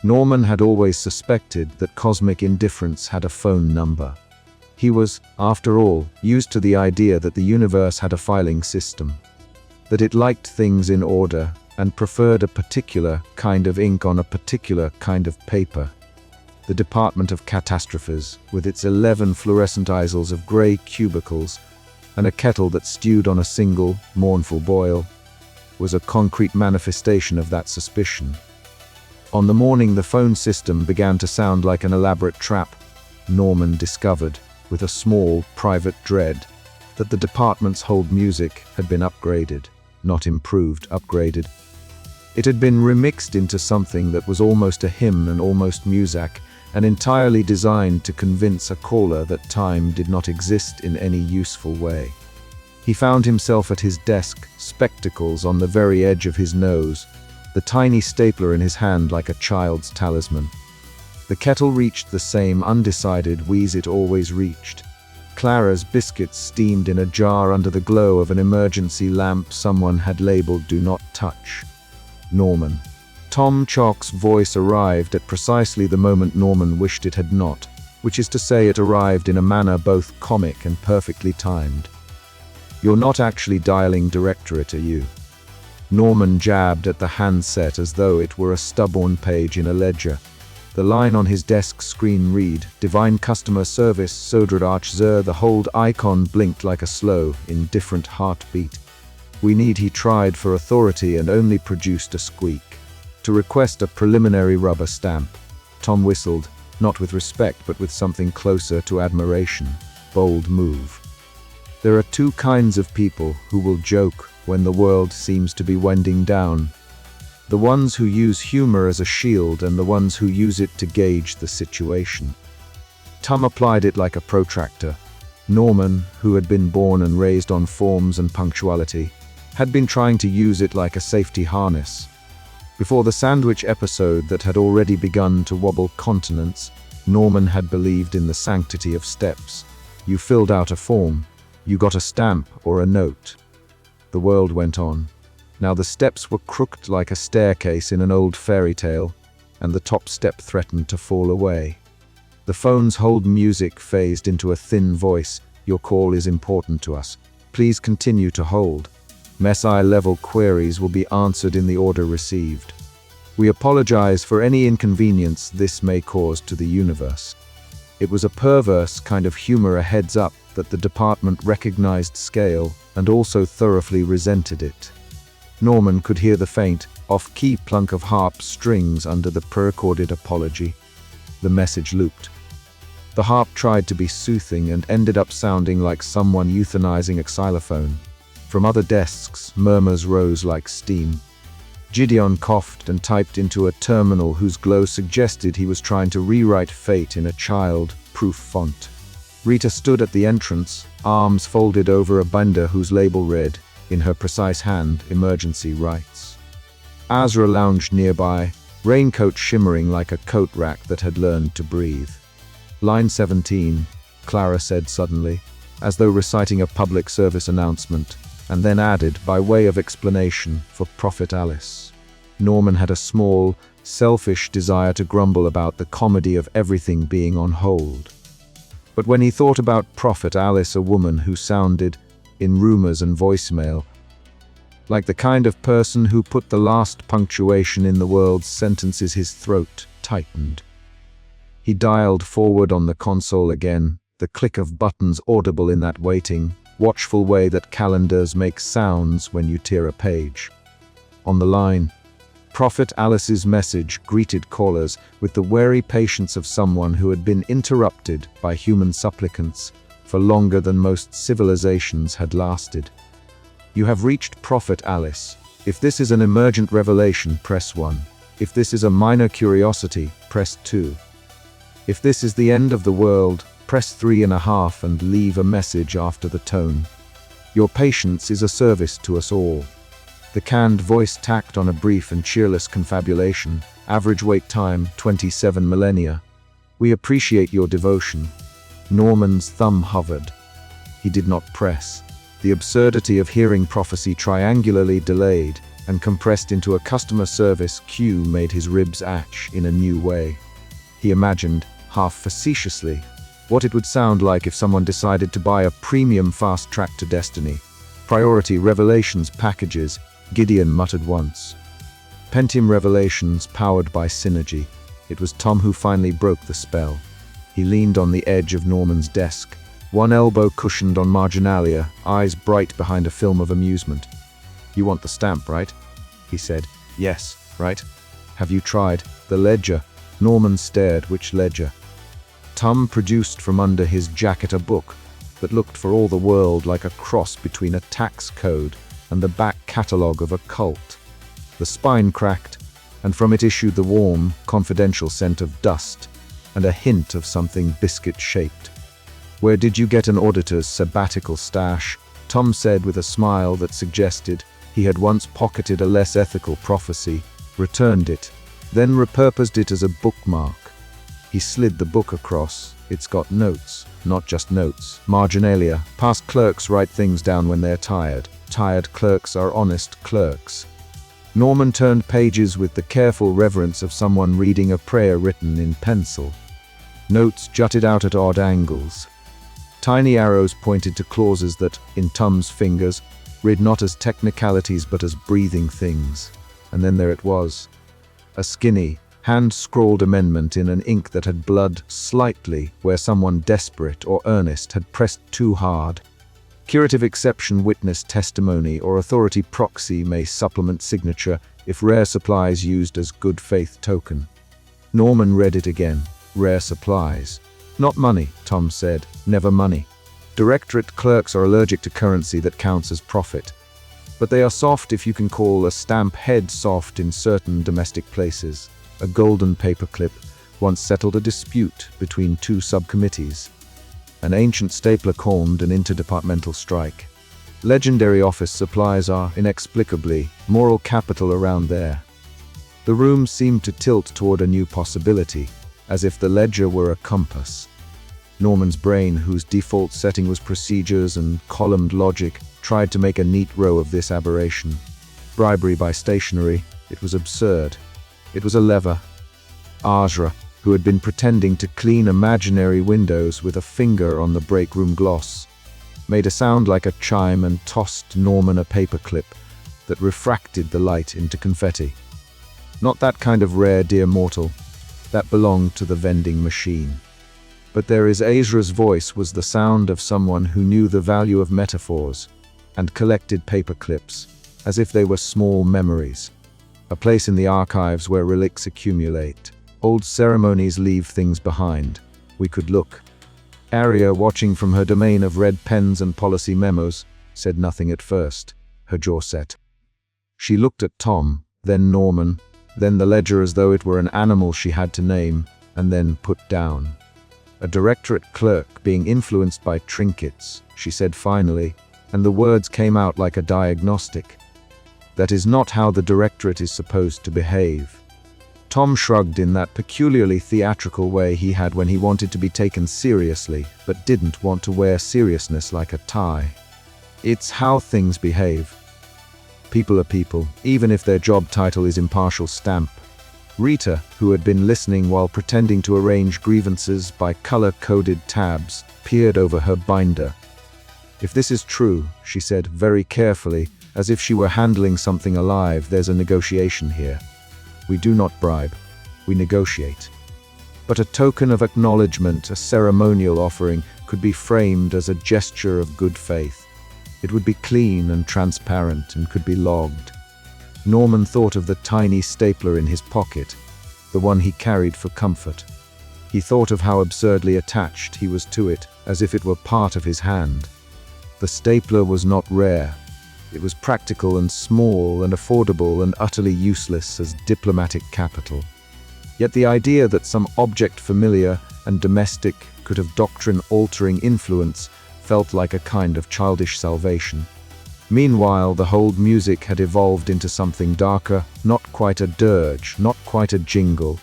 Norman had always suspected that cosmic indifference had a phone number. He was, after all, used to the idea that the universe had a filing system, that it liked things in order and preferred a particular kind of ink on a particular kind of paper. The Department of Catastrophes, with its 11 fluorescent easels of grey cubicles and a kettle that stewed on a single, mournful boil, was a concrete manifestation of that suspicion. On the morning the phone system began to sound like an elaborate trap, Norman discovered, with a small, private dread, that the department's hold music had been upgraded, not improved, upgraded. It had been remixed into something that was almost a hymn and almost muzak, and entirely designed to convince a caller that time did not exist in any useful way. He found himself at his desk, spectacles on the very edge of his nose, the tiny stapler in his hand like a child's talisman. The kettle reached the same undecided wheeze it always reached. Clara's biscuits steamed in a jar under the glow of an emergency lamp someone had labeled "Do Not Touch." Norman. Tom Chalk's voice arrived at precisely the moment Norman wished it had not, which is to say it arrived in a manner both comic and perfectly timed. "You're not actually dialing directorate, are you?" Norman jabbed at the handset as though it were a stubborn page in a ledger. The line on his desk screen read, "Divine Customer Service, Sodrach Zur." The hold icon blinked like a slow, indifferent heartbeat. "We need," he tried for authority and only produced a squeak. "To request a preliminary rubber stamp." Tom whistled, not with respect but with something closer to admiration. Bold move. There are two kinds of people who will joke when the world seems to be winding down. The ones who use humor as a shield and the ones who use it to gauge the situation. Tom applied it like a protractor. Norman, who had been born and raised on forms and punctuality, had been trying to use it like a safety harness. Before the sandwich episode that had already begun to wobble continents, Norman had believed in the sanctity of steps. You filled out a form, you got a stamp or a note. The world went on. Now the steps were crooked like a staircase in an old fairy tale, and the top step threatened to fall away. The phone's hold music phased into a thin voice. "Your call is important to us. Please continue to hold. Messi-level queries will be answered in the order received. We apologize for any inconvenience this may cause to the universe." It was a perverse kind of humor, a heads up that the department recognized scale and also thoroughly resented it. Norman could hear the faint, off-key plunk of harp strings under the pre-recorded apology. The message looped. The harp tried to be soothing and ended up sounding like someone euthanizing a xylophone. From other desks, murmurs rose like steam. Gideon coughed and typed into a terminal whose glow suggested he was trying to rewrite fate in a child-proof font. Rita stood at the entrance, arms folded over a binder whose label read, in her precise hand, "Emergency Rights." Azra lounged nearby, raincoat shimmering like a coat rack that had learned to breathe. "Line 17, Clara said suddenly, as though reciting a public service announcement, and then added, by way of explanation, for Prophet Alice. Norman had a small, selfish desire to grumble about the comedy of everything being on hold. But when he thought about Prophet Alice, a woman who sounded, in rumors and voicemail, like the kind of person who put the last punctuation in the world's sentences, his throat tightened. He dialed forward on the console again, the click of buttons audible in that waiting, watchful way that calendars make sounds when you tear a page. On the line, Prophet Alice's message greeted callers with the wary patience of someone who had been interrupted by human supplicants for longer than most civilizations had lasted. "You have reached Prophet Alice. If this is an emergent revelation, press 1. If this is a minor curiosity, press 2. If this is the end of the world, press 3.5 and leave a message after the tone. Your patience is a service to us all." The canned voice tacked on a brief and cheerless confabulation. Average wait time, 27 millennia. "We appreciate your devotion." Norman's thumb hovered. He did not press. The absurdity of hearing prophecy triangularly delayed, and compressed into a customer service queue made his ribs itch in a new way. He imagined, half facetiously, what it would sound like if someone decided to buy a premium fast track to destiny. Priority Revelations packages, Gideon muttered once. Pentium Revelations powered by Synergy. It was Tom who finally broke the spell. He leaned on the edge of Norman's desk, one elbow cushioned on marginalia, eyes bright behind a film of amusement. "You want the stamp, right?" he said. "Yes, right. Have you tried the ledger?" Norman stared. "Which ledger?" Tom produced from under his jacket a book that looked for all the world like a cross between a tax code and the back catalogue of a cult. The spine cracked, and from it issued the warm, confidential scent of dust and a hint of something biscuit-shaped. "Where did you get an auditor's sabbatical stash?" Tom said with a smile that suggested he had once pocketed a less ethical prophecy, returned it, then repurposed it as a bookmark. He slid the book across. "It's got notes, not just notes. Marginalia. Past clerks write things down when they're tired. Tired clerks are honest clerks." Norman turned pages with the careful reverence of someone reading a prayer written in pencil. Notes jutted out at odd angles. Tiny arrows pointed to clauses that, in Tom's fingers, read not as technicalities but as breathing things. And then there it was. A skinny, hand-scrawled amendment in an ink that had blurred slightly where someone desperate or earnest had pressed too hard. Curative exception witness testimony or authority proxy may supplement signature if rare supplies used as good faith token. Norman read it again. Rare supplies. "Not money," Tom said. "Never money. Directorate clerks are allergic to currency that counts as profit. But they are soft if you can call a stamp head soft in certain domestic places." A golden paperclip once settled a dispute between two subcommittees. An ancient stapler calmed an interdepartmental strike. Legendary office supplies are, inexplicably, moral capital around there. The room seemed to tilt toward a new possibility, as if the ledger were a compass. Norman's brain, whose default setting was procedures and columned logic, tried to make a neat row of this aberration. Bribery by stationery, it was absurd. It was a lever. Ajra, who had been pretending to clean imaginary windows with a finger on the break room gloss, made a sound like a chime and tossed Norman a paperclip that refracted the light into confetti. Not that kind of rare, dear mortal. That belonged to the vending machine. But Ajra's voice was the sound of someone who knew the value of metaphors and collected paperclips, as if they were small memories. A place in the archives where relics accumulate. Old ceremonies leave things behind. We could look. Arya, watching from her domain of red pens and policy memos, said nothing at first, her jaw set. She looked at Tom, then Norman, then the ledger as though it were an animal she had to name, and then put down. "A directorate clerk being influenced by trinkets," she said finally, and the words came out like a diagnostic. "That is not how the directorate is supposed to behave." Tom shrugged in that peculiarly theatrical way he had when he wanted to be taken seriously, but didn't want to wear seriousness like a tie. "It's how things behave. People are people, even if their job title is impartial stamp." Rita, who had been listening while pretending to arrange grievances by color-coded tabs, peered over her binder. "If this is true," she said very carefully, as if she were handling something alive, "there's a negotiation here. We do not bribe. We negotiate." But a token of acknowledgement, a ceremonial offering, could be framed as a gesture of good faith. It would be clean and transparent and could be logged. Norman thought of the tiny stapler in his pocket, the one he carried for comfort. He thought of how absurdly attached he was to it, as if it were part of his hand. The stapler was not rare. It was practical and small and affordable and utterly useless as diplomatic capital. Yet the idea that some object familiar and domestic could have doctrine-altering influence felt like a kind of childish salvation. Meanwhile, the hold music had evolved into something darker, not quite a dirge, not quite a jingle,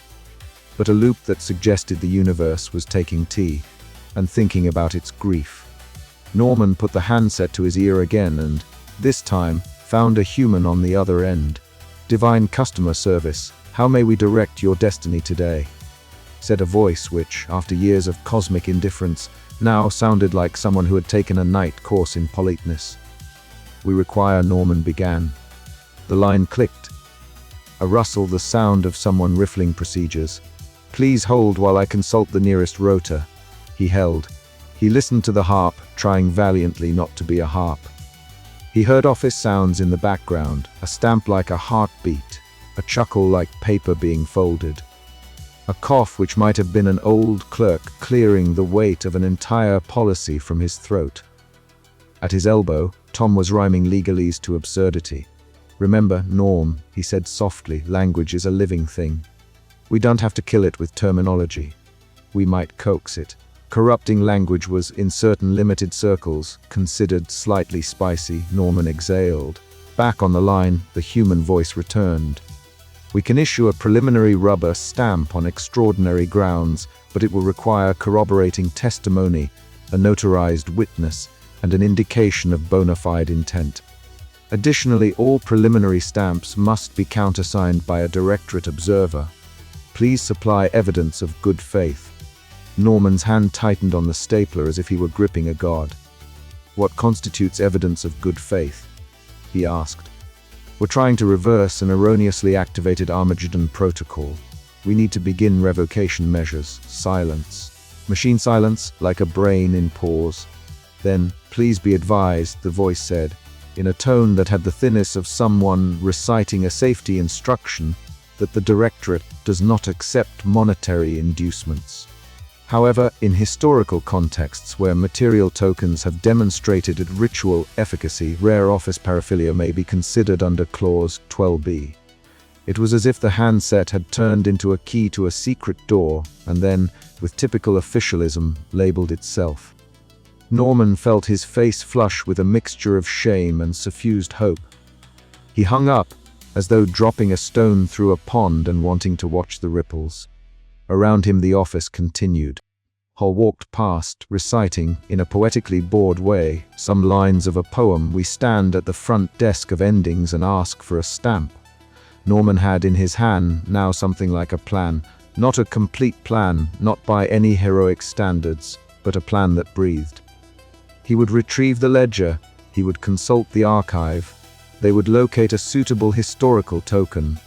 but a loop that suggested the universe was taking tea and thinking about its grief. Norman put the handset to his ear again and, this time, found a human on the other end. Divine customer service, how may we direct your destiny today? Said a voice which, after years of cosmic indifference, now sounded like someone who had taken a night course in politeness. We require, Norman began. The line clicked. A rustle, the sound of someone riffling procedures. Please hold while I consult the nearest rotor. He held. He listened to the harp, trying valiantly not to be a harp. He heard office sounds in the background, a stamp like a heartbeat, a chuckle like paper being folded, a cough which might have been an old clerk clearing the weight of an entire policy from his throat. At his elbow, Tom was rhyming legalese to absurdity. Remember, Norm, he said softly, language is a living thing. We don't have to kill it with terminology. We might coax it. Corrupting language was, in certain limited circles, considered slightly spicy. Norman exhaled. Back on the line, the human voice returned. We can issue a preliminary rubber stamp on extraordinary grounds, but it will require corroborating testimony, a notarized witness, and an indication of bona fide intent. Additionally, all preliminary stamps must be countersigned by a directorate observer. Please supply evidence of good faith. Norman's hand tightened on the stapler as if he were gripping a god. What constitutes evidence of good faith? He asked. We're trying to reverse an erroneously activated Armageddon protocol. We need to begin revocation measures. Silence. Machine silence, like a brain in pause. Then, please be advised, the voice said, in a tone that had the thinness of someone reciting a safety instruction, that the directorate does not accept monetary inducements. However, in historical contexts where material tokens have demonstrated ritual efficacy, rare office paraphernalia may be considered under Clause 12b. It was as if the handset had turned into a key to a secret door and then, with typical officialism, labeled itself. Norman felt his face flush with a mixture of shame and suffused hope. He hung up, as though dropping a stone through a pond and wanting to watch the ripples. Around him the office continued. Hall walked past, reciting, in a poetically bored way, some lines of a poem. We stand at the front desk of endings and ask for a stamp. Norman had in his hand now something like a plan, not a complete plan, not by any heroic standards, but a plan that breathed. He would retrieve the ledger, he would consult the archive, they would locate a suitable historical token,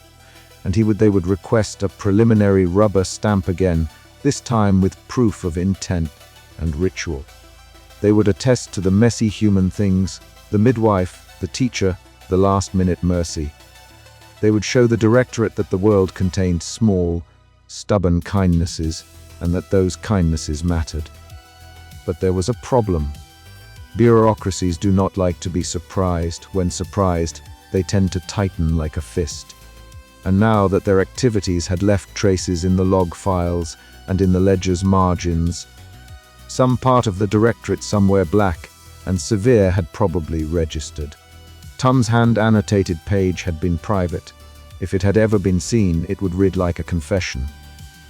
and they would request a preliminary rubber stamp again, this time with proof of intent and ritual. They would attest to the messy human things, the midwife, the teacher, the last-minute mercy. They would show the directorate that the world contained small, stubborn kindnesses, and that those kindnesses mattered. But there was a problem. Bureaucracies do not like to be surprised. When surprised, they tend to tighten like a fist. And now that their activities had left traces in the log files and in the ledger's margins, some part of the directorate somewhere black and severe had probably registered. Tom's hand-annotated page had been private. If it had ever been seen, it would read like a confession.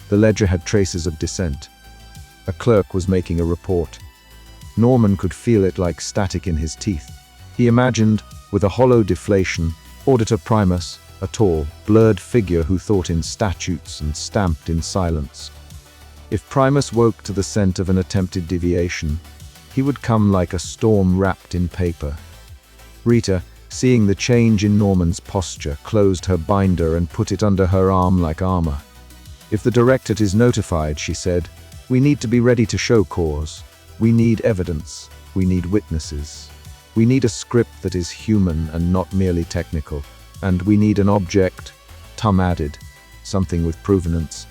The ledger had traces of dissent. A clerk was making a report. Norman could feel it like static in his teeth. He imagined, with a hollow deflation, Auditor Primus, a tall, blurred figure who thought in statutes and stamped in silence. If Primus woke to the scent of an attempted deviation, he would come like a storm wrapped in paper. Rita, seeing the change in Norman's posture, closed her binder and put it under her arm like armor. If the directorate is notified, she said, we need to be ready to show cause. We need evidence. We need witnesses. We need a script that is human and not merely technical. And we need an object, Tom added, something with provenance.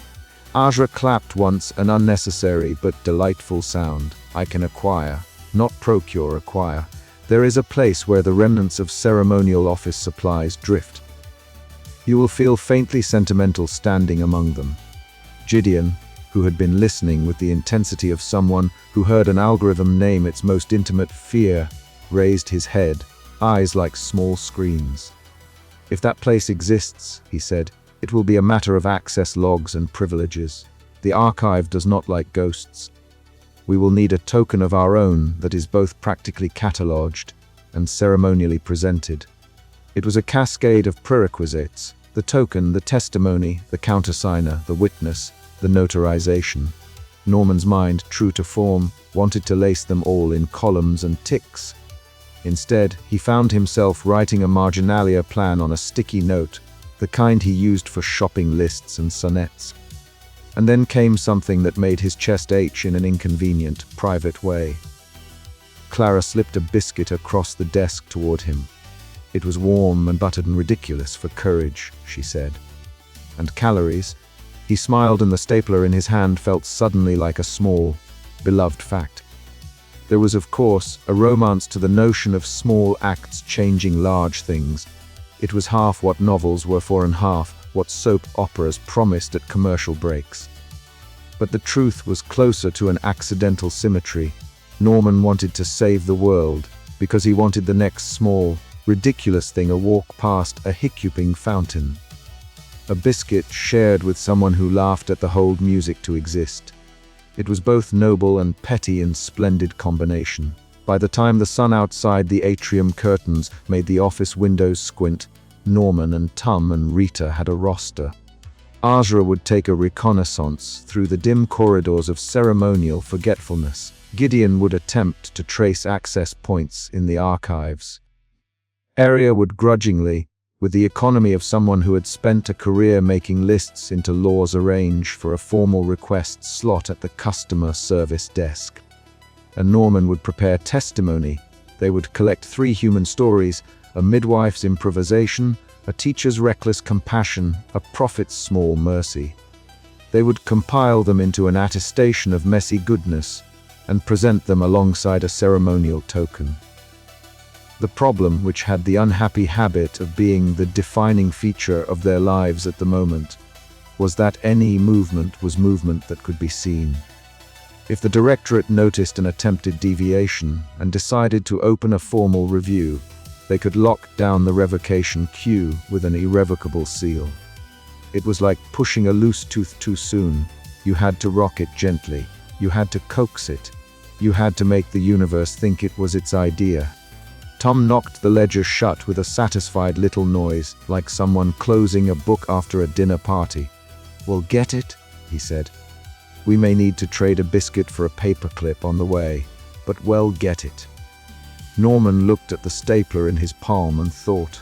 Ajra clapped once, an unnecessary but delightful sound. I can acquire, not procure, acquire. There is a place where the remnants of ceremonial office supplies drift. You will feel faintly sentimental standing among them. Gideon, who had been listening with the intensity of someone who heard an algorithm name its most intimate fear, raised his head, eyes like small screens. If that place exists, he said, it will be a matter of access logs and privileges. The archive does not like ghosts. We will need a token of our own that is both practically catalogued and ceremonially presented. It was a cascade of prerequisites: the token, the testimony, the countersigner, the witness, the notarization. Norman's mind, true to form, wanted to lace them all in columns and ticks. Instead, he found himself writing a marginalia plan on a sticky note, the kind he used for shopping lists and sonnets. And then came something that made his chest ache in an inconvenient, private way. Clara slipped a biscuit across the desk toward him. It was warm and buttered and ridiculous for courage, she said. And calories? He smiled, and the stapler in his hand felt suddenly like a small, beloved fact. There was, of course, a romance to the notion of small acts changing large things. It was half what novels were for and half what soap operas promised at commercial breaks. But the truth was closer to an accidental symmetry. Norman wanted to save the world because he wanted the next small, ridiculous thing: a walk past a hiccuping fountain. A biscuit shared with someone who laughed at the hold music to exist. It was both noble and petty in splendid combination. By the time the sun outside the atrium curtains made the office windows squint, Norman and Tom and Rita had a roster. Azra would take a reconnaissance through the dim corridors of ceremonial forgetfulness. Gideon would attempt to trace access points in the archives. Aria would grudgingly, with the economy of someone who had spent a career making lists into laws, arrange for a formal request slot at the customer service desk. And Norman would prepare testimony. They would collect 3 human stories: a midwife's improvisation, a teacher's reckless compassion, a prophet's small mercy. They would compile them into an attestation of messy goodness and present them alongside a ceremonial token. The problem, which had the unhappy habit of being the defining feature of their lives at the moment, was that any movement was movement that could be seen. If the directorate noticed an attempted deviation and decided to open a formal review, they could lock down the revocation queue with an irrevocable seal. It was like pushing a loose tooth too soon. You had to rock it gently. You had to coax it. You had to make the universe think it was its idea. Tom knocked the ledger shut with a satisfied little noise, like someone closing a book after a dinner party. "Well, get it?" he said. "We may need to trade a biscuit for a paperclip on the way, but well, get it." Norman looked at the stapler in his palm and thought,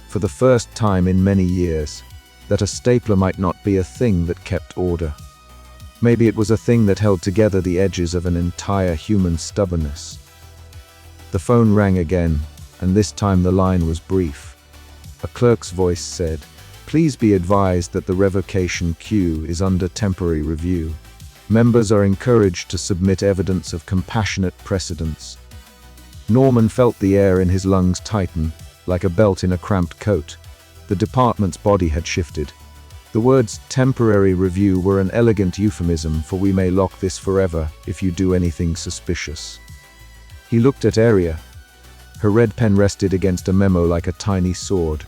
for the first time in many years, that a stapler might not be a thing that kept order. Maybe it was a thing that held together the edges of an entire human stubbornness. The phone rang again, and this time the line was brief. A clerk's voice said, "Please be advised that the revocation queue is under temporary review. Members are encouraged to submit evidence of compassionate precedents." Norman felt the air in his lungs tighten, like a belt in a cramped coat. The department's body had shifted. The words "temporary review" were an elegant euphemism for "we may lock this forever if you do anything suspicious." He looked at Aria. Her red pen rested against a memo like a tiny sword.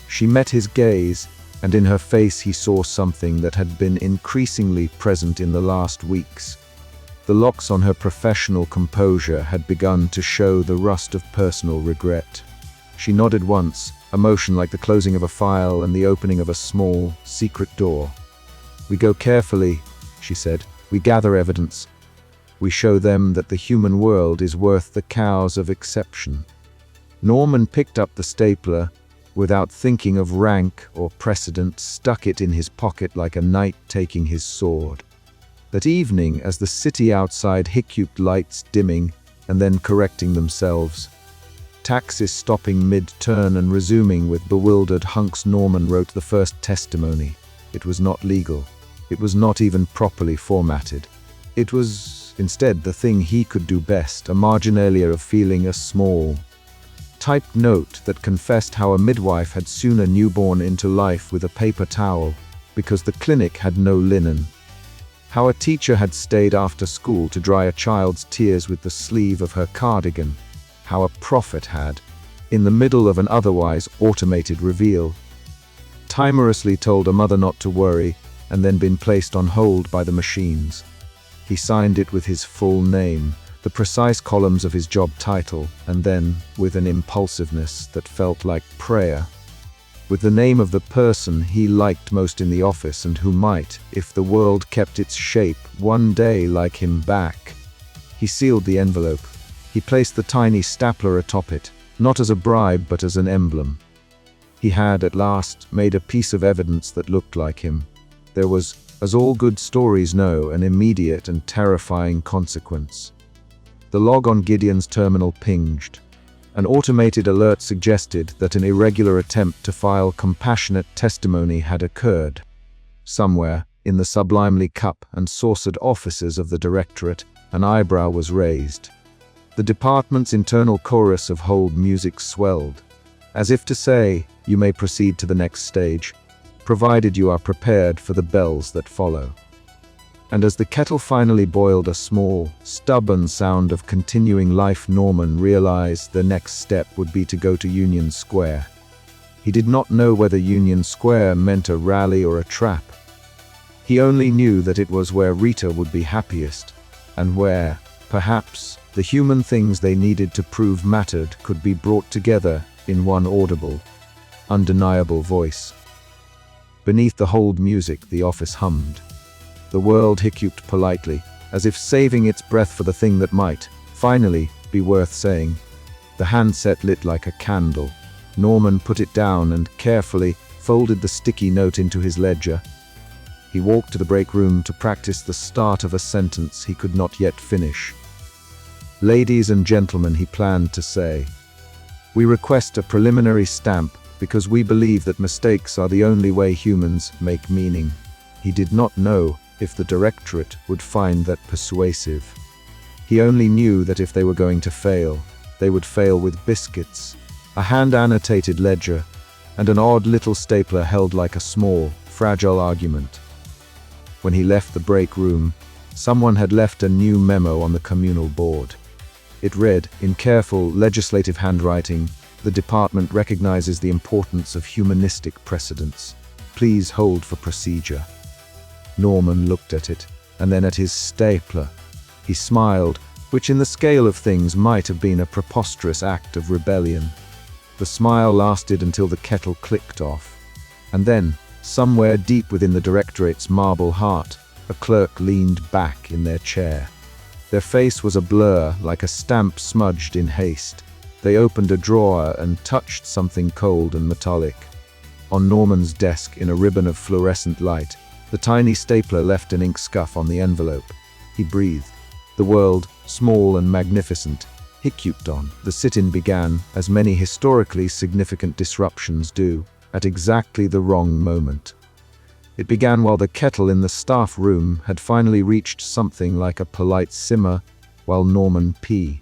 She met his gaze, and in her face he saw something that had been increasingly present in the last weeks. The locks on her professional composure had begun to show the rust of personal regret. She nodded once, a motion like the closing of a file and the opening of a small, secret door. "We go carefully," she said. "We gather evidence. We show them that the human world is worth the cows of exception." Norman picked up the stapler, without thinking of rank or precedent, stuck it in his pocket like a knight taking his sword. That evening, as the city outside hiccuped, lights dimming and then correcting themselves, taxis stopping mid-turn and resuming with bewildered hunks, Norman wrote the first testimony. It was not legal. It was not even properly formatted. It was instead the thing he could do best, a marginalia of feeling, a small, typed note that confessed how a midwife had sewn a newborn into life with a paper towel because the clinic had no linen. How a teacher had stayed after school to dry a child's tears with the sleeve of her cardigan. How a prophet had, in the middle of an otherwise automated reveal, timorously told a mother not to worry and then been placed on hold by the machines. He signed it with his full name, the precise columns of his job title, and then, with an impulsiveness that felt like prayer, with the name of the person he liked most in the office and who might, if the world kept its shape, one day like him back. He sealed the envelope. He placed the tiny stapler atop it, not as a bribe but as an emblem. He had, at last, made a piece of evidence that looked like him. There was, as all good stories know, an immediate and terrifying consequence. The log on Gideon's terminal pinged. An automated alert suggested that an irregular attempt to file compassionate testimony had occurred. Somewhere, in the sublimely cup and saucered offices of the directorate, an eyebrow was raised. The department's internal chorus of hold music swelled, as if to say, you may proceed to the next stage, provided you are prepared for the bells that follow. And as the kettle finally boiled a small, stubborn sound of continuing life, Norman realized the next step would be to go to Union Square. He did not know whether Union Square meant a rally or a trap. He only knew that it was where Rita would be happiest, and where, perhaps, the human things they needed to prove mattered could be brought together in one audible, undeniable voice. Beneath the hold music, the office hummed. The world hiccuped politely, as if saving its breath for the thing that might, finally, be worth saying. The handset lit like a candle. Norman put it down and carefully folded the sticky note into his ledger. He walked to the break room to practice the start of a sentence he could not yet finish. "Ladies and gentlemen," he planned to say, "we request a preliminary stamp because we believe that mistakes are the only way humans make meaning." He did not know if the directorate would find that persuasive. He only knew that if they were going to fail, they would fail with biscuits, a hand-annotated ledger, and an odd little stapler held like a small, fragile argument. When he left the break room, someone had left a new memo on the communal board. It read, in careful, legislative handwriting, "The department recognizes the importance of humanistic precedents. Please hold for procedure." Norman looked at it, and then at his stapler. He smiled, which in the scale of things might have been a preposterous act of rebellion. The smile lasted until the kettle clicked off. And then, somewhere deep within the directorate's marble heart, a clerk leaned back in their chair. Their face was a blur, like a stamp smudged in haste. They opened a drawer and touched something cold and metallic. On Norman's desk, in a ribbon of fluorescent light, the tiny stapler left an ink scuff on the envelope. He breathed. The world, small and magnificent, hiccuped on. The sit-in began, as many historically significant disruptions do, at exactly the wrong moment. It began while the kettle in the staff room had finally reached something like a polite simmer, while Norman P.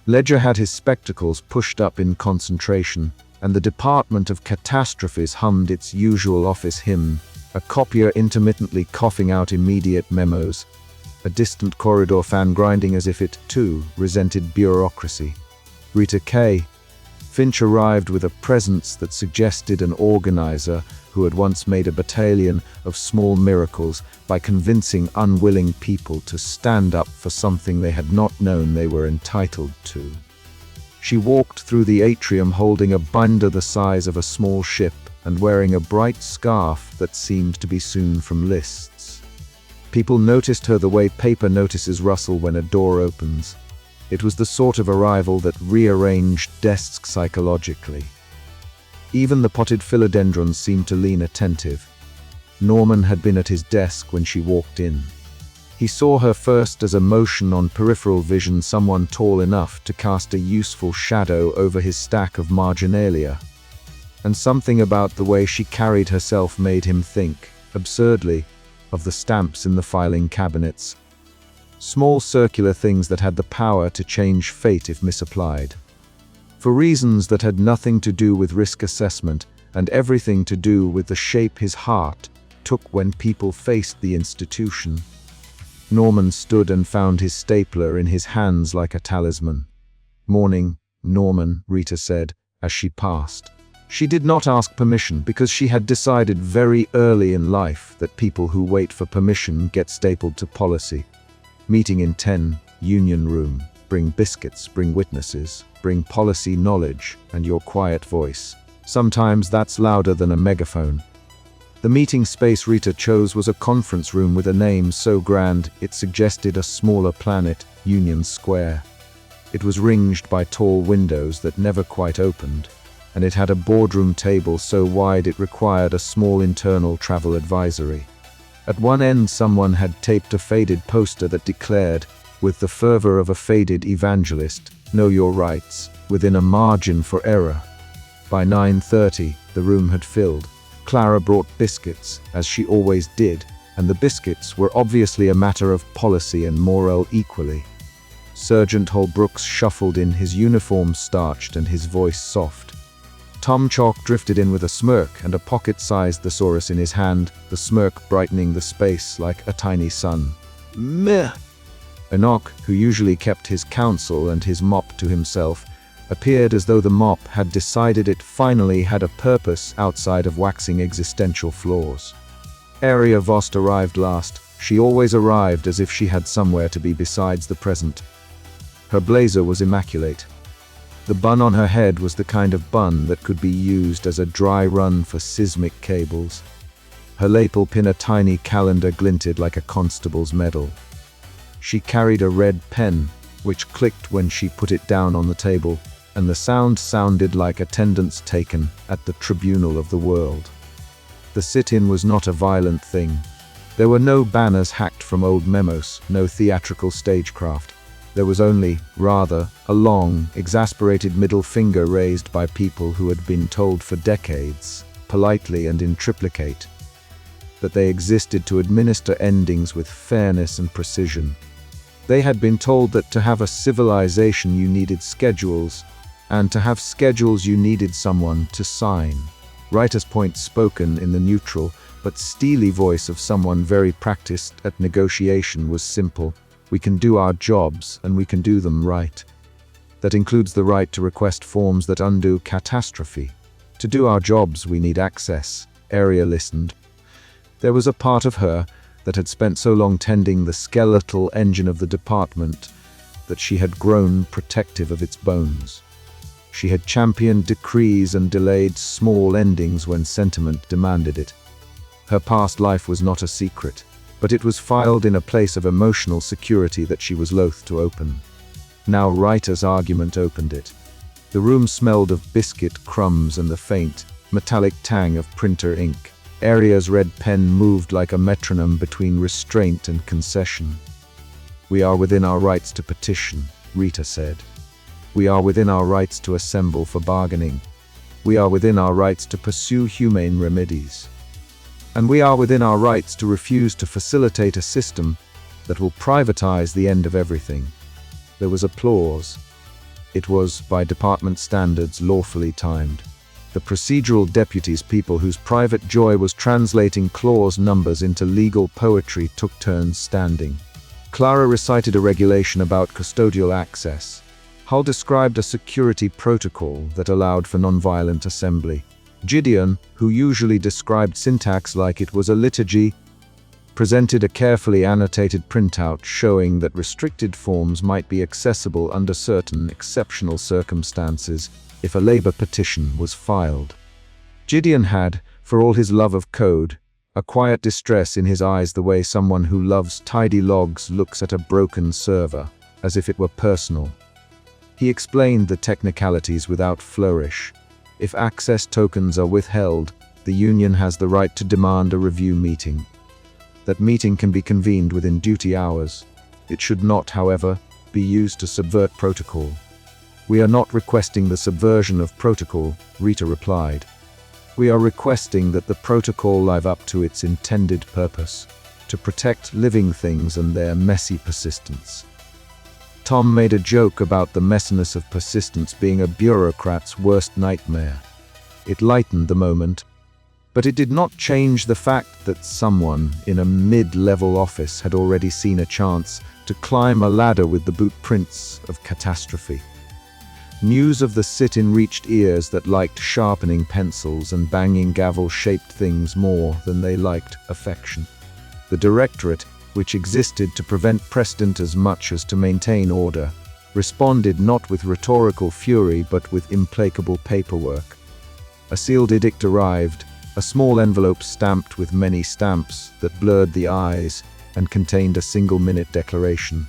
Ledger had his spectacles pushed up in concentration, and the Department of Catastrophes hummed its usual office hymn, a copier intermittently coughing out immediate memos, a distant corridor fan grinding as if it, too, resented bureaucracy. Rita K. Finch arrived with a presence that suggested an organizer who had once made a battalion of small miracles by convincing unwilling people to stand up for something they had not known they were entitled to. She walked through the atrium holding a binder the size of a small ship and wearing a bright scarf that seemed to be sewn from lists. People noticed her the way paper notices rustle when a door opens. It was the sort of arrival that rearranged desks psychologically. Even the potted philodendrons seemed to lean attentive. Norman had been at his desk when she walked in. He saw her first as a motion on peripheral vision, someone tall enough to cast a useful shadow over his stack of marginalia. And something about the way she carried herself made him think, absurdly, of the stamps in the filing cabinets. Small circular things that had the power to change fate if misapplied. For reasons that had nothing to do with risk assessment and everything to do with the shape his heart took when people faced the institution. Norman stood and found his stapler in his hands like a talisman. "Morning, Norman," Rita said, as she passed. She did not ask permission because she had decided very early in life that people who wait for permission get stapled to policy. "Meeting in 10. Union room. Bring biscuits, bring witnesses, bring policy knowledge and your quiet voice. Sometimes that's louder than a megaphone. The meeting space Rita chose was a conference room with a name so grand it suggested a smaller planet, Union Square. It was ringed by tall windows that never quite opened, and it had a boardroom table so wide it required a small internal travel advisory. At one end someone had taped a faded poster that declared, with the fervor of a faded evangelist, "Know your rights," within a margin for error. By 9:30, the room had filled. Clara brought biscuits, as she always did, and the biscuits were obviously a matter of policy and moral equally. Sergeant Holbrooks shuffled in, his uniform starched and his voice soft. Tom Chalk drifted in with a smirk and a pocket-sized thesaurus in his hand, the smirk brightening the space like a tiny sun. Meh! Enoch, who usually kept his counsel and his mop to himself, appeared as though the mop had decided it finally had a purpose outside of waxing existential flaws. Aria Vost arrived last. She always arrived as if she had somewhere to be besides the present. Her blazer was immaculate. The bun on her head was the kind of bun that could be used as a dry run for seismic cables. Her lapel pin, a tiny calendar, glinted like a constable's medal. She carried a red pen, which clicked when she put it down on the table, and the sound sounded like attendance taken at the tribunal of the world. The sit-in was not a violent thing. There were no banners hacked from old memos, no theatrical stagecraft. There was only, rather, a long, exasperated middle finger raised by people who had been told for decades, politely and in triplicate, that they existed to administer endings with fairness and precision. They had been told that to have a civilization you needed schedules, and to have schedules you needed someone to sign. Writer's point spoken in the neutral but steely voice of someone very practiced at negotiation was simple. We can do our jobs, and we can do them right. That includes the right to request forms that undo catastrophe. To do our jobs, we need access. Aria listened. There was a part of her that had spent so long tending the skeletal engine of the department that she had grown protective of its bones. She had championed decrees and delayed small endings when sentiment demanded it. Her past life was not a secret, but it was filed in a place of emotional security that she was loath to open. Now Writer's argument opened it. The room smelled of biscuit crumbs and the faint, metallic tang of printer ink. Aria's red pen moved like a metronome between restraint and concession. "We are within our rights to petition," Rita said. "We are within our rights to assemble for bargaining. We are within our rights to pursue humane remedies. And we are within our rights to refuse to facilitate a system that will privatize the end of everything." There was applause. It was, by department standards, lawfully timed. The procedural deputies, people whose private joy was translating clause numbers into legal poetry, took turns standing. Clara recited a regulation about custodial access. Hull described a security protocol that allowed for nonviolent assembly. Gideon, who usually described syntax like it was a liturgy, presented a carefully annotated printout showing that restricted forms might be accessible under certain exceptional circumstances if a labor petition was filed. Gideon had, for all his love of code, a quiet distress in his eyes, the way someone who loves tidy logs looks at a broken server, as if it were personal. He explained the technicalities without flourish. If access tokens are withheld, the union has the right to demand a review meeting. That meeting can be convened within duty hours. It should not, however, be used to subvert protocol. "We are not requesting the subversion of protocol," Rita replied. "We are requesting that the protocol live up to its intended purpose, to protect living things and their messy persistence." Tom made a joke about the messiness of persistence being a bureaucrat's worst nightmare. It lightened the moment, but it did not change the fact that someone in a mid-level office had already seen a chance to climb a ladder with the bootprints of catastrophe. News of the sit-in reached ears that liked sharpening pencils and banging gavel-shaped things more than they liked affection. The directorate, which existed to prevent precedent as much as to maintain order, responded not with rhetorical fury but with implacable paperwork. A sealed edict arrived, a small envelope stamped with many stamps that blurred the eyes and contained a single-minute declaration.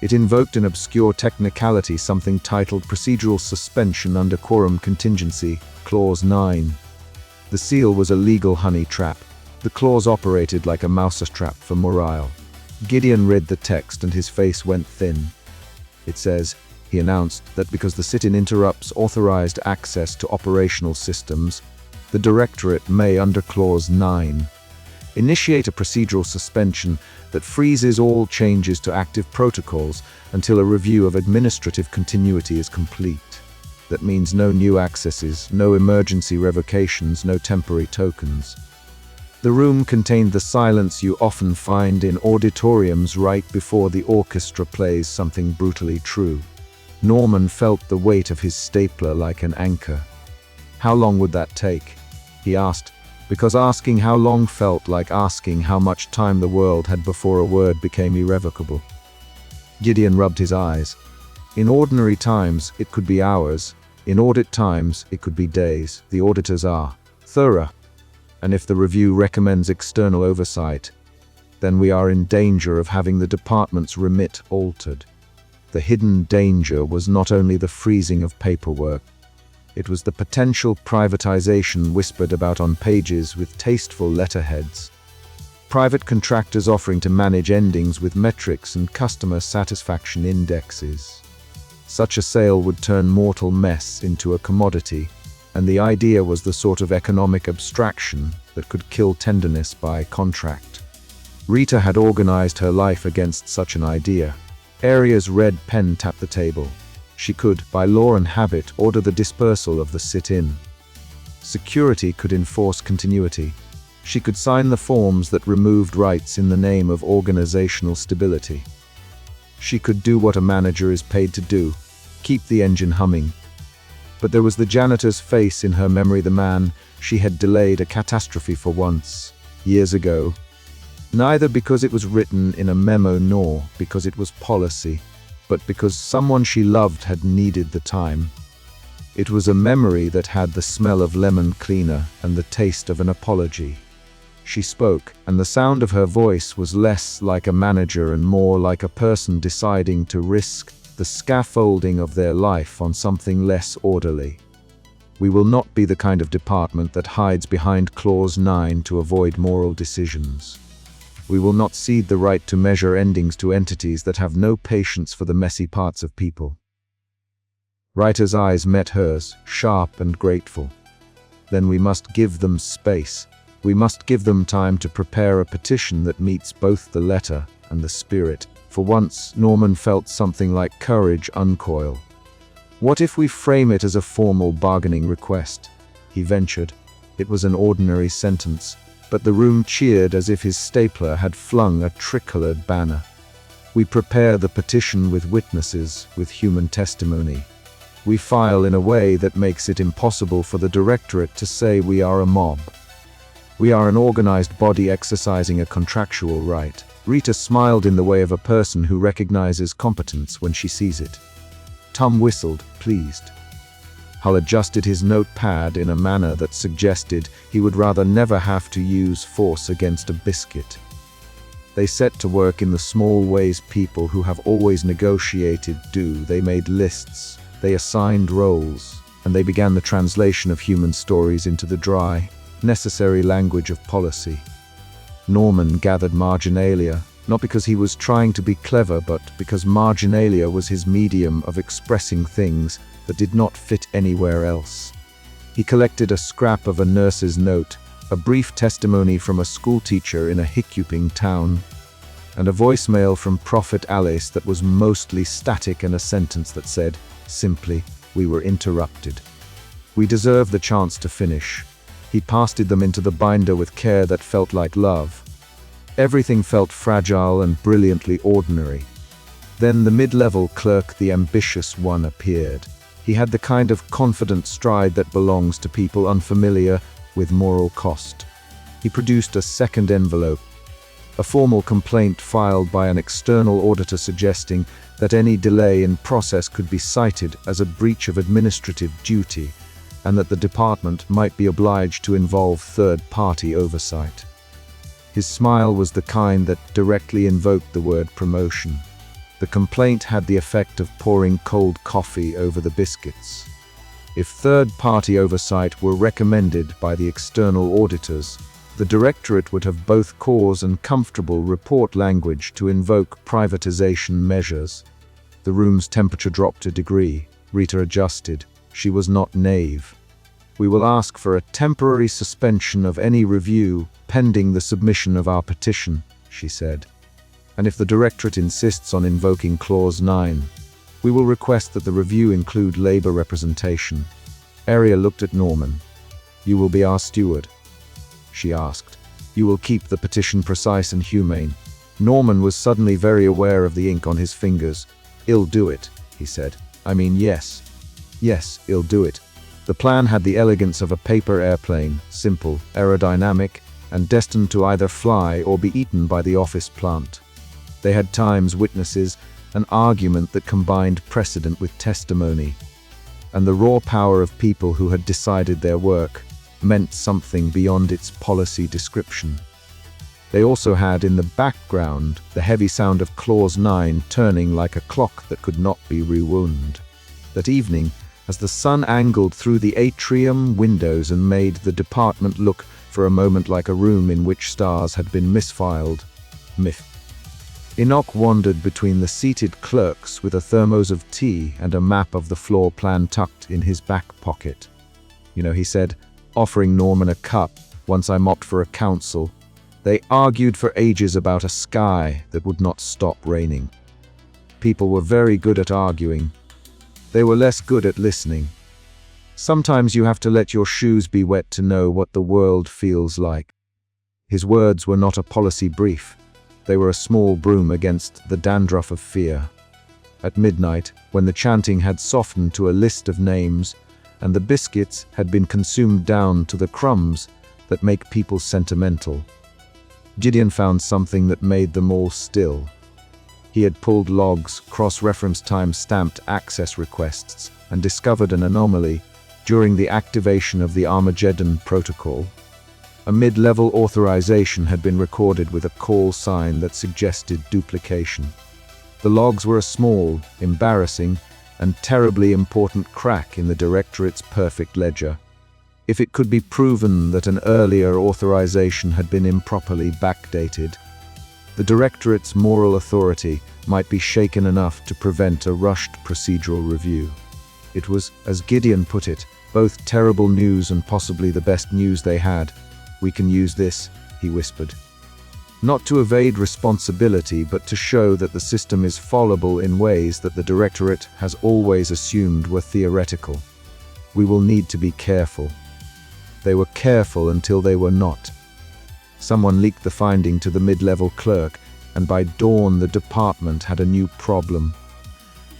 It invoked an obscure technicality, something titled procedural suspension under quorum contingency, Clause 9. The seal was a legal honey trap. The clause operated like a mousetrap for morale. Gideon read the text and his face went thin. It says, he announced, that because the sit-in interrupts authorized access to operational systems, the Directorate may, under Clause 9, initiate a procedural suspension that freezes all changes to active protocols until a review of administrative continuity is complete. That means no new accesses, no emergency revocations, no temporary tokens. The room contained the silence you often find in auditoriums right before the orchestra plays something brutally true. Norman felt the weight of his stapler like an anchor. How long would that take? He asked, because asking how long felt like asking how much time the world had before a word became irrevocable. Gideon rubbed his eyes. In ordinary times, it could be hours. In audit times, it could be days. The auditors are thorough. And if the review recommends external oversight, then we are in danger of having the department's remit altered. The hidden danger was not only the freezing of paperwork, it was the potential privatization whispered about on pages with tasteful letterheads. Private contractors offering to manage endings with metrics and customer satisfaction indexes. Such a sale would turn mortal mess into a commodity, and the idea was the sort of economic abstraction that could kill tenderness by contract. Rita had organized her life against such an idea. Aria's red pen tapped the table. She could, by law and habit, order the dispersal of the sit-in. Security could enforce continuity. She could sign the forms that removed rights in the name of organizational stability. She could do what a manager is paid to do, keep the engine humming. But there was the janitor's face in her memory, the man she had delayed a catastrophe for once, years ago. Neither because it was written in a memo nor because it was policy, but because someone she loved had needed the time. It was a memory that had the smell of lemon cleaner and the taste of an apology. She spoke, and the sound of her voice was less like a manager and more like a person deciding to risk the scaffolding of their life on something less orderly. We will not be the kind of department that hides behind Clause 9 to avoid moral decisions. We will not cede the right to measure endings to entities that have no patience for the messy parts of people. Rita's eyes met hers, sharp and grateful. Then we must give them space. We must give them time to prepare a petition that meets both the letter and the spirit. For once, Norman felt something like courage uncoil. What if we frame it as a formal bargaining request? He ventured. It was an ordinary sentence, but the room cheered as if his stapler had flung a tricolored banner. We prepare the petition with witnesses, with human testimony. We file in a way that makes it impossible for the Directorate to say we are a mob. We are an organized body exercising a contractual right. Rita smiled in the way of a person who recognizes competence when she sees it. Tom whistled, pleased. Hull adjusted his notepad in a manner that suggested he would rather never have to use force against a biscuit. They set to work in the small ways people who have always negotiated do. They made lists, they assigned roles, and they began the translation of human stories into the dry, necessary language of policy. Norman gathered marginalia, not because he was trying to be clever, but because marginalia was his medium of expressing things that did not fit anywhere else. He collected a scrap of a nurse's note, a brief testimony from a schoolteacher in a hiccuping town, and a voicemail from Prophet Alice that was mostly static and a sentence that said, simply, we were interrupted. We deserve the chance to finish. He pasted them into the binder with care that felt like love. Everything felt fragile and brilliantly ordinary. Then the mid-level clerk, the ambitious one, appeared. He had the kind of confident stride that belongs to people unfamiliar with moral cost. He produced a second envelope. A formal complaint filed by an external auditor suggesting that any delay in process could be cited as a breach of administrative duty, and that the department might be obliged to involve third-party oversight. His smile was the kind that directly invoked the word promotion. The complaint had the effect of pouring cold coffee over the biscuits. If third-party oversight were recommended by the external auditors, the directorate would have both cause and comfortable report language to invoke privatization measures. The room's temperature dropped a degree. Rita adjusted. She was not naive. We will ask for a temporary suspension of any review pending the submission of our petition, she said. And if the directorate insists on invoking Clause 9, we will request that the review include labor representation. Aria looked at Norman. You will be our steward, she asked. You will keep the petition precise and humane. Norman was suddenly very aware of the ink on his fingers. I'll do it, he said. I mean, yes. Yes, I'll do it. The plan had the elegance of a paper airplane, simple, aerodynamic, and destined to either fly or be eaten by the office plant. They had times witnesses, an argument that combined precedent with testimony, and the raw power of people who had decided their work meant something beyond its policy description. They also had in the background the heavy sound of Clause 9 turning like a clock that could not be rewound. That evening, as the sun angled through the atrium windows and made the department look for a moment like a room in which stars had been misfiled, Enoch wandered between the seated clerks with a thermos of tea and a map of the floor plan tucked in his back pocket. He said, offering Norman a cup, once I mopped for a council. They argued for ages about a sky that would not stop raining. People were very good at arguing. They were less good at listening. Sometimes you have to let your shoes be wet to know what the world feels like. His words were not a policy brief. They were a small broom against the dandruff of fear. At midnight, when the chanting had softened to a list of names, and the biscuits had been consumed down to the crumbs that make people sentimental, Gideon found something that made them all still. He had pulled logs, cross-reference time-stamped access requests, and discovered an anomaly during the activation of the Armageddon protocol. A mid-level authorization had been recorded with a call sign that suggested duplication. The logs were a small, embarrassing, and terribly important crack in the directorate's perfect ledger. If it could be proven that an earlier authorization had been improperly backdated, the directorate's moral authority might be shaken enough to prevent a rushed procedural review. It was, as Gideon put it, both terrible news and possibly the best news they had. We can use this, he whispered. Not to evade responsibility, but to show that the system is fallible in ways that the directorate has always assumed were theoretical. We will need to be careful. They were careful until they were not. Someone leaked the finding to the mid-level clerk, and by dawn the department had a new problem.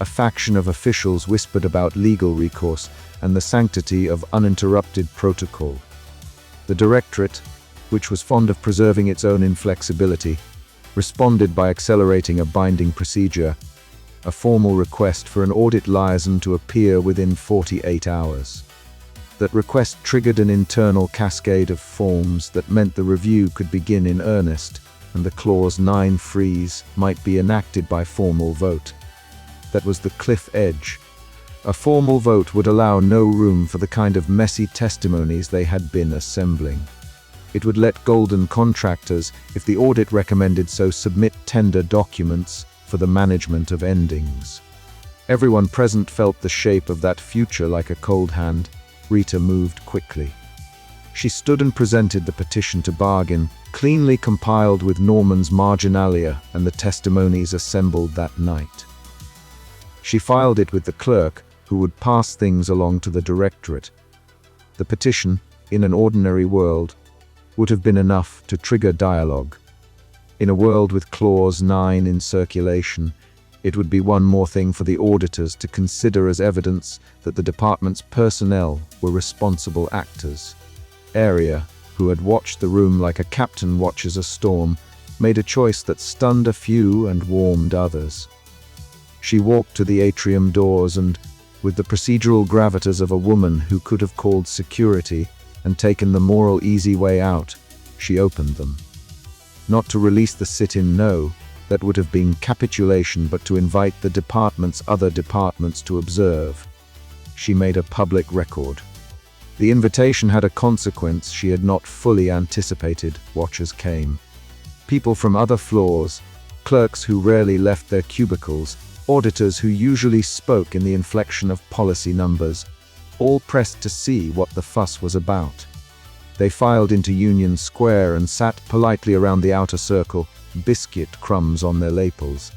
A faction of officials whispered about legal recourse and the sanctity of uninterrupted protocol. The directorate, which was fond of preserving its own inflexibility, responded by accelerating a binding procedure, a formal request for an audit liaison to appear within 48 hours. That request triggered an internal cascade of forms that meant the review could begin in earnest, and the Clause 9 freeze might be enacted by formal vote. That was the cliff edge. A formal vote would allow no room for the kind of messy testimonies they had been assembling. It would let golden contractors, if the audit recommended so, submit tender documents for the management of endings. Everyone present felt the shape of that future like a cold hand. Rita moved quickly. She stood and presented the petition to bargain, cleanly compiled with Norman's marginalia and the testimonies assembled that night. She filed it with the clerk, who would pass things along to the directorate. The petition, in an ordinary world, would have been enough to trigger dialogue. In a world with Clause 9 in circulation, it would be one more thing for the auditors to consider as evidence that the department's personnel were responsible actors. Aria, who had watched the room like a captain watches a storm, made a choice that stunned a few and warmed others. She walked to the atrium doors and, with the procedural gravitas of a woman who could have called security and taken the moral easy way out, she opened them. Not to release the sit-in, no, that would have been capitulation, but to invite the department's other departments to observe. She made a public record. The invitation had a consequence she had not fully anticipated. Watchers came. People from other floors, clerks who rarely left their cubicles, auditors who usually spoke in the inflection of policy numbers, all pressed to see what the fuss was about. They filed into Union Square and sat politely around the outer circle, biscuit crumbs on their lapels.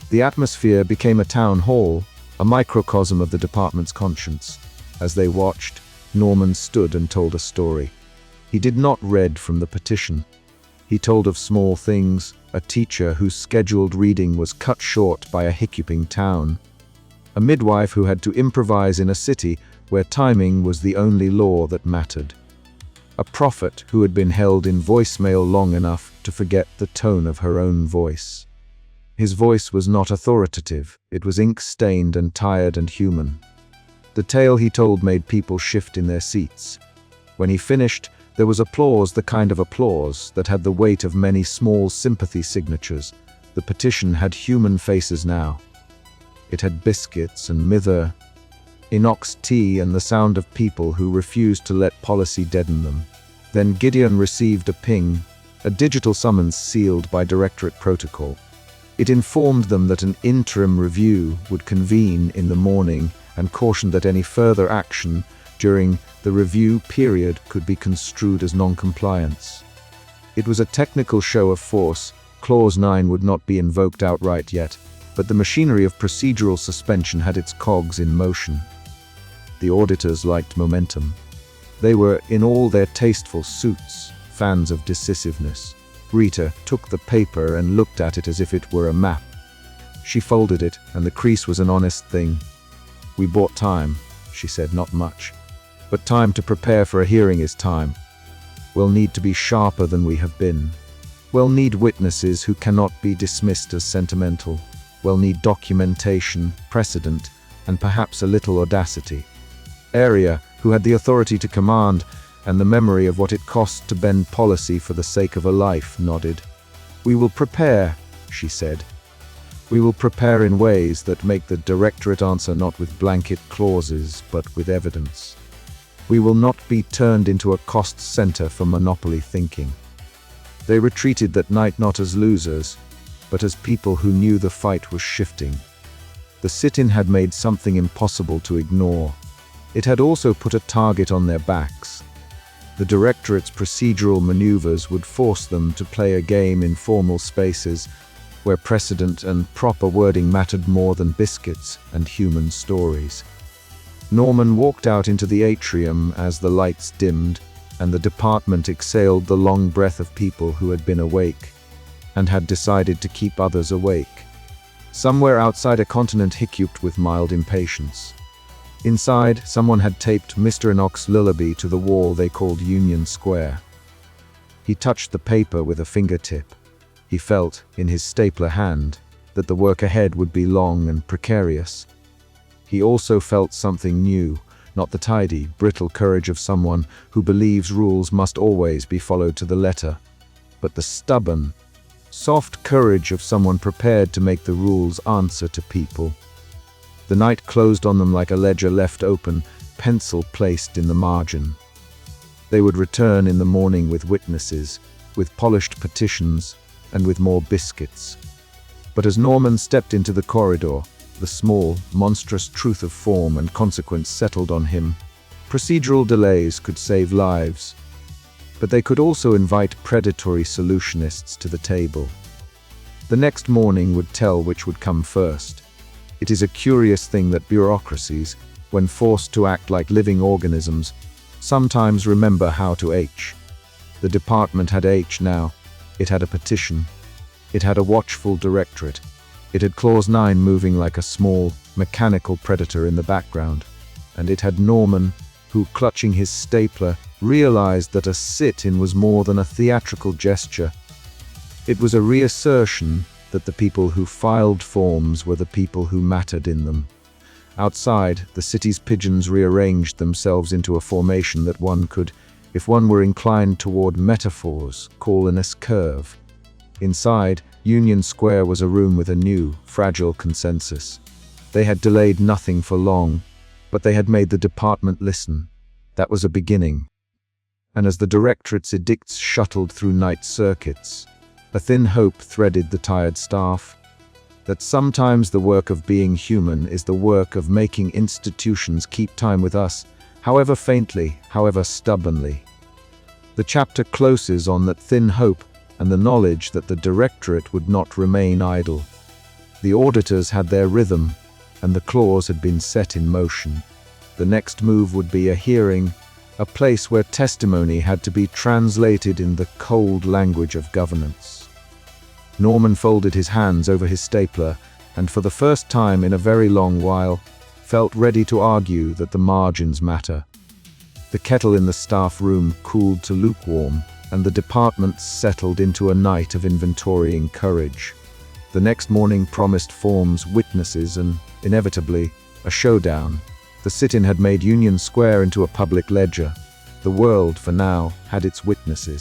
The atmosphere became a town hall, a microcosm of the department's conscience. As they watched, Norman stood and told a story. He did not read from the petition. He told of small things, a teacher whose scheduled reading was cut short by a hiccuping town, a midwife who had to improvise in a city where timing was the only law that mattered, a prophet who had been held in voicemail long enough to forget the tone of her own voice. His voice was not authoritative, it was ink-stained and tired and human. The tale he told made people shift in their seats. When he finished, there was applause, the kind of applause that had the weight of many small sympathy signatures. The petition had human faces now. It had biscuits and mither, inox tea and the sound of people who refused to let policy deaden them. Then Gideon received a ping, a digital summons sealed by directorate protocol. It informed them that an interim review would convene in the morning and cautioned that any further action during the review period could be construed as non-compliance. It was a technical show of force. Clause 9 would not be invoked outright yet, but the machinery of procedural suspension had its cogs in motion. The auditors liked momentum. They were, in all their tasteful suits, fans of decisiveness. Rita took the paper and looked at it as if it were a map. She folded it, and the crease was an honest thing. "We bought time," she said, "not much. But time to prepare for a hearing is time. We'll need to be sharper than we have been. We'll need witnesses who cannot be dismissed as sentimental. We'll need documentation, precedent, and perhaps a little audacity." Area, who had the authority to command and the memory of what it cost to bend policy for the sake of a life, nodded. "We will prepare," she said. "We will prepare in ways that make the directorate answer not with blanket clauses, but with evidence. We will not be turned into a cost center for monopoly thinking." They retreated that night not as losers, but as people who knew the fight was shifting. The sit-in had made something impossible to ignore. It had also put a target on their backs. The directorate's procedural maneuvers would force them to play a game in formal spaces where precedent and proper wording mattered more than biscuits and human stories. Norman walked out into the atrium as the lights dimmed, and the department exhaled the long breath of people who had been awake and had decided to keep others awake. Somewhere outside a continent hiccuped with mild impatience. Inside, someone had taped Mr. Enoch's lullaby to the wall they called Union Square. He touched the paper with a fingertip. He felt, in his stapler hand, that the work ahead would be long and precarious. He also felt something new, not the tidy, brittle courage of someone who believes rules must always be followed to the letter, but the stubborn, soft courage of someone prepared to make the rules answer to people. The night closed on them like a ledger left open, pencil placed in the margin. They would return in the morning with witnesses, with polished petitions, and with more biscuits. But as Norman stepped into the corridor, the small, monstrous truth of form and consequence settled on him. Procedural delays could save lives, but they could also invite predatory solutionists to the table. The next morning would tell which would come first. It is a curious thing that bureaucracies, when forced to act like living organisms, sometimes remember how to H. The department had H now. It had a petition. It had a watchful directorate. It had Clause 9 moving like a small, mechanical predator in the background. And it had Norman, who, clutching his stapler, realized that a sit-in was more than a theatrical gesture. It was a reassertion that the people who filed forms were the people who mattered in them. Outside, the city's pigeons rearranged themselves into a formation that one could, if one were inclined toward metaphors, call an S-curve. Inside, Union Square was a room with a new, fragile consensus. They had delayed nothing for long, but they had made the department listen. That was a beginning. And as the directorate's edicts shuttled through night circuits, a thin hope threaded the tired staff, that sometimes the work of being human is the work of making institutions keep time with us, however faintly, however stubbornly. The chapter closes on that thin hope and the knowledge that the directorate would not remain idle. The auditors had their rhythm, and the clause had been set in motion. The next move would be a hearing, a place where testimony had to be translated in the cold language of governance. Norman folded his hands over his stapler, and for the first time in a very long while, felt ready to argue that the margins matter. The kettle in the staff room cooled to lukewarm, and the department settled into a night of inventorying courage. The next morning promised forms, witnesses, and, inevitably, a showdown. The sit-in had made Union Square into a public ledger. The world, for now, had its witnesses.